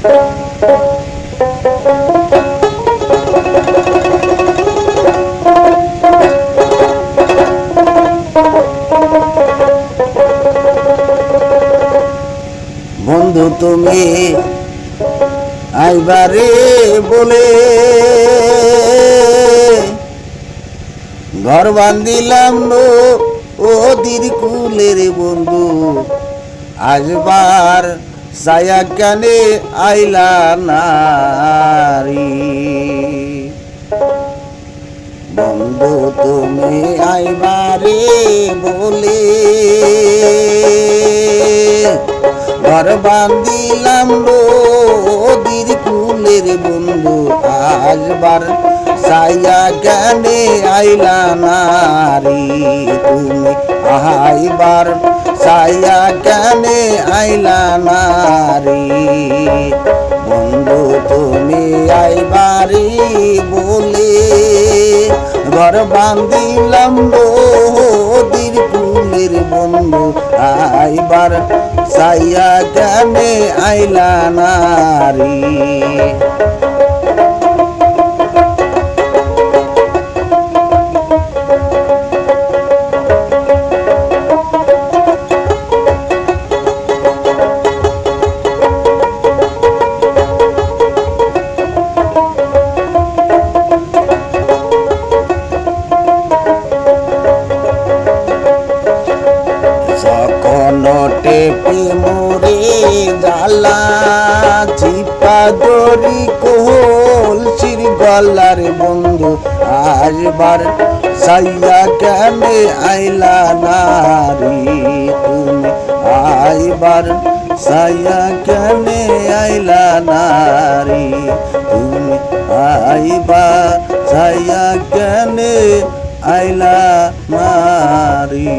বন্ধু তুমি আইবারে বলে ঘর বান্ধিলাম ওদির কুলের বন্ধু, আসবার ছায়া কানে আইলা নারী। বন্ধু তুমি আইবারে বলে ঘর বান্ধিলাম নদীর কুলের বন্ধু, আসবার ছায়া কানে আইলা নারী। তুমি আইবার ছায়া কানে আইলা নারী। বন্ধু তুমি আইবারি বলে ঘর বান্ধিলাম নদীর কুলের বন্ধু, আইবার ছায়া কানে আইলা নারী। টেপে মোরে জালা চিপা দড়ি কলসির গলার বন্ধু, আসবার ছায়া কানে আইলা নারী। তুমি আইবার ছায়া কানে আইলা নারী। তুমি আইবার ছায়া কানে আইলা নারী।